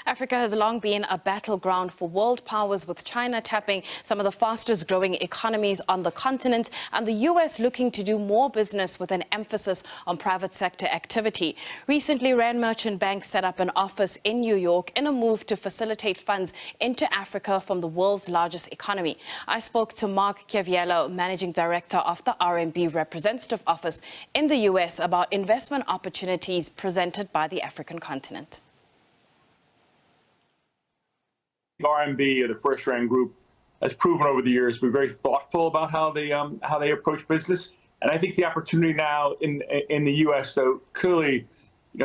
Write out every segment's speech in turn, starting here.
Africa has long been a battleground for world powers, with China tapping some of the fastest growing economies on the continent and the US looking to do more business with an emphasis on private sector activity. Recently, Rand Merchant Bank set up an office in New York in a move to facilitate funds into Africa from the world's largest economy. I spoke to Mark Chiaviello, Managing Director of the RMB Representative Office in the US, about investment opportunities presented by the African continent. RMB, or the First Rand Group, has proven over the years to be very thoughtful about how they approach business. And I think the opportunity now in the U.S., so clearly,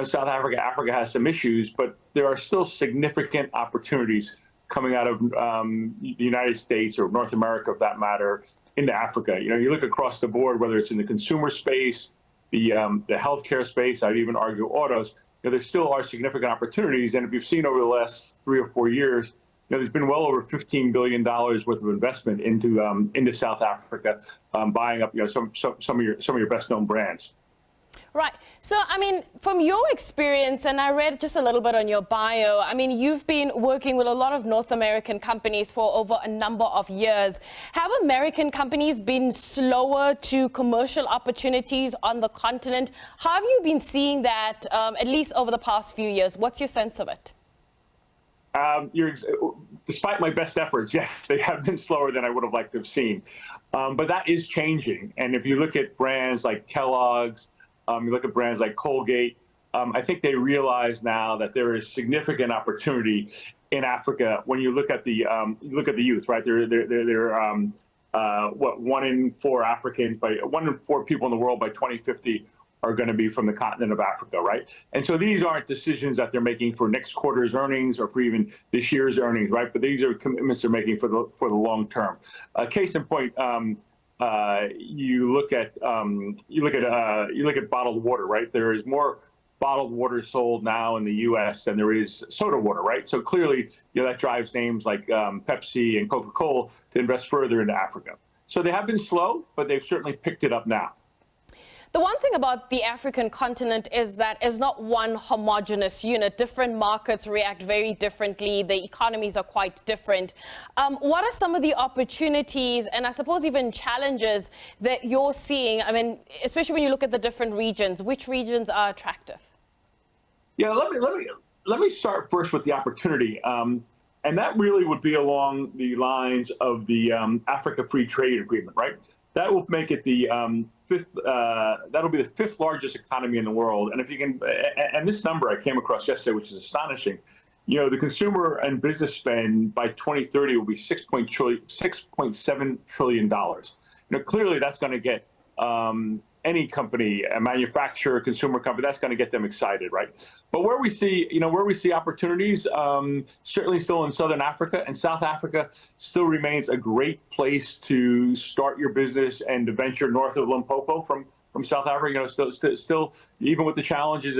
South Africa has some issues, but there are still significant opportunities coming out of the United States, or North America, for that matter, into Africa. You look across the board, whether it's in the consumer space, the healthcare space, I'd even argue autos. There still are significant opportunities, and if you've seen over the last 3 or 4 years, there's been well over $15 billion worth of investment into South Africa, buying up some of your best-known brands. Right. So, from your experience, and I read just a little bit on your bio, you've been working with a lot of North American companies for over a number of years. Have American companies been slower to commercial opportunities on the continent? How have you been seeing that, at least over the past few years? What's your sense of it? Despite my best efforts, yes, they have been slower than I would have liked to have seen. But that is changing. And if you look at brands like Kellogg's, you look at brands like Colgate, I think they realize now that there is significant opportunity in Africa. When you look at the youth, right? They're 1 in 4 Africans, 1 in 4 people in the world by 2050 are going to be from the continent of Africa, right? And so these aren't decisions that they're making for next quarter's earnings or for even this year's earnings, right? But these are commitments they're making for the long term. Case in point, you look at bottled water, right? There is more bottled water sold now in the U.S. than there is soda water, right? So clearly, that drives names like Pepsi and Coca-Cola to invest further into Africa. So they have been slow, but they've certainly picked it up now. The one thing about the African continent is that it's not one homogeneous unit. Different markets react very differently. The economies are quite different. What are some of the opportunities and I suppose even challenges that you're seeing? Especially when you look at the different regions, which regions are attractive? Yeah, let me start first with the opportunity. And that really would be along the lines of the Africa Free Trade Agreement, right? That will make it the that'll be the 5th largest economy in the world. And if you can, and this number I came across yesterday, which is astonishing. The consumer and business spend by 2030 will be $6.7 trillion. Clearly that's going to get any company, a manufacturer, consumer company, that's going to get them excited, right? But where we see opportunities, certainly still in Southern Africa, and South Africa still remains a great place to start your business and to venture north of Limpopo from South Africa. Still, even with the challenges,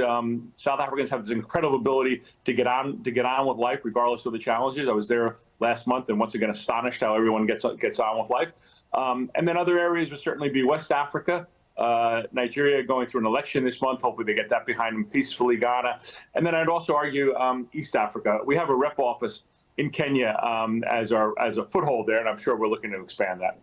South Africans have this incredible ability to get on with life regardless of the challenges. I was there last month, and once again astonished how everyone gets on with life. And then other areas would certainly be West Africa. Nigeria going through an election this month. Hopefully they get that behind them peacefully. Ghana. And then I'd also argue East Africa. We have a rep office in Kenya as a foothold there, and I'm sure we're looking to expand that.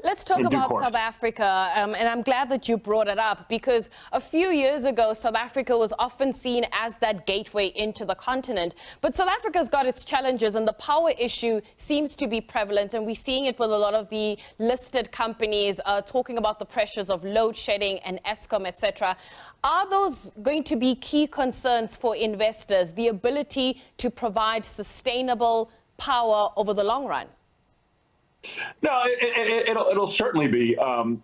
Let's talk about South Africa, and I'm glad that you brought it up, because a few years ago, South Africa was often seen as that gateway into the continent. But South Africa's got its challenges, and the power issue seems to be prevalent, and we're seeing it with a lot of the listed companies talking about the pressures of load shedding and Eskom, etc. Are those going to be key concerns for investors, the ability to provide sustainable power over the long run? No, it'll certainly be.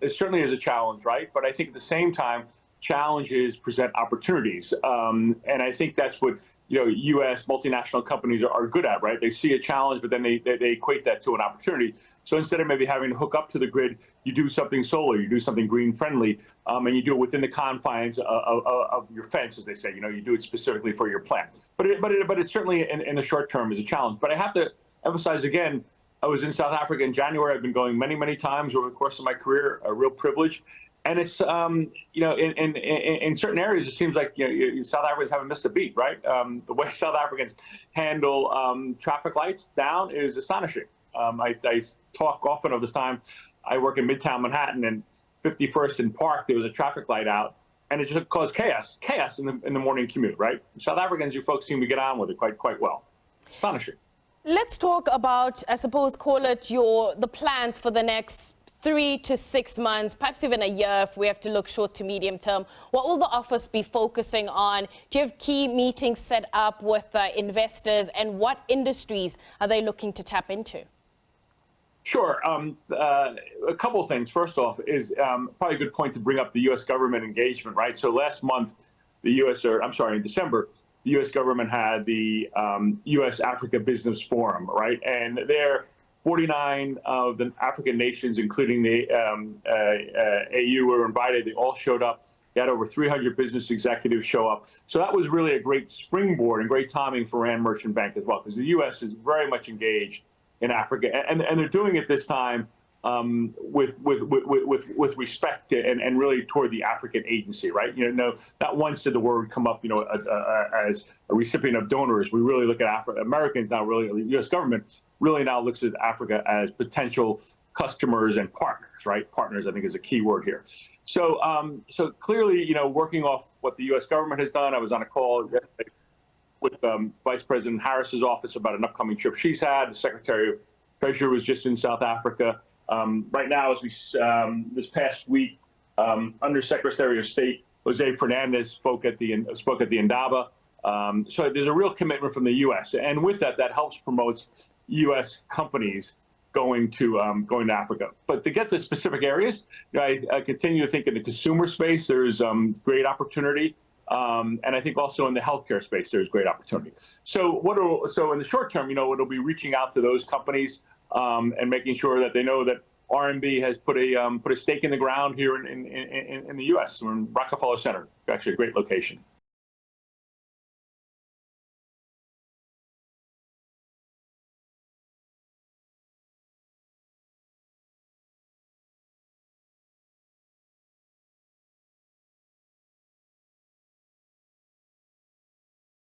It certainly is a challenge, right? But I think at the same time, challenges present opportunities, and I think that's what U.S. multinational companies are good at, right? They see a challenge, but then they equate that to an opportunity. So instead of maybe having to hook up to the grid, you do something solar, you do something green friendly, and you do it within the confines of your fence, as they say. You do it specifically for your plant. But it certainly in the short term is a challenge. But I have to emphasize again. I was in South Africa in January. I've been going many, many times over the course of my career, a real privilege. And it's in certain areas it seems like South Africans haven't missed a beat, right? The way South Africans handle traffic lights down is astonishing. I talk often of this time. I work in Midtown Manhattan, and 51st and Park, there was a traffic light out, and it just caused chaos in the morning commute, right? South Africans, you folks seem to get on with it quite well. Astonishing. Let's talk about, I suppose, call it the plans for the next 3 to 6 months, perhaps even a year if we have to look short to medium term. What will the office be focusing on? Do you have key meetings set up with investors, and what industries are they looking to tap into? Sure. A couple of things. First off is probably a good point to bring up the U.S. government engagement, right? So last month, in December, the U.S. government had the U.S. Africa Business Forum, right? And there, 49 of the African nations, including the AU, were invited. They all showed up. They had over 300 business executives show up. So that was really a great springboard and great timing for Rand Merchant Bank as well, because the U.S. is very much engaged in Africa, and they're doing it this time with respect to, and really toward the African agency, right? Not once did the word come up, as a recipient of donors. We really look at Americans now, really, the U.S. government really now looks at Africa as potential customers and partners, right? Partners, I think, is a key word here. So, so clearly, working off what the U.S. government has done, I was on a call yesterday with Vice President Harris's office about an upcoming trip she's had. The Secretary of Treasury was just in South Africa. Right now, as we this past week, Undersecretary of State Jose Fernandez spoke at the Indaba. So there's a real commitment from the U.S., and with that helps promote U.S. companies going to Africa. But to get to specific areas, I continue to think in the consumer space there's great opportunity. And I think also in the healthcare space, there's great opportunity. So in the short term, it'll be reaching out to those companies and making sure that they know that RMB has put a stake in the ground here in the U.S. We're in Rockefeller Center, actually a great location.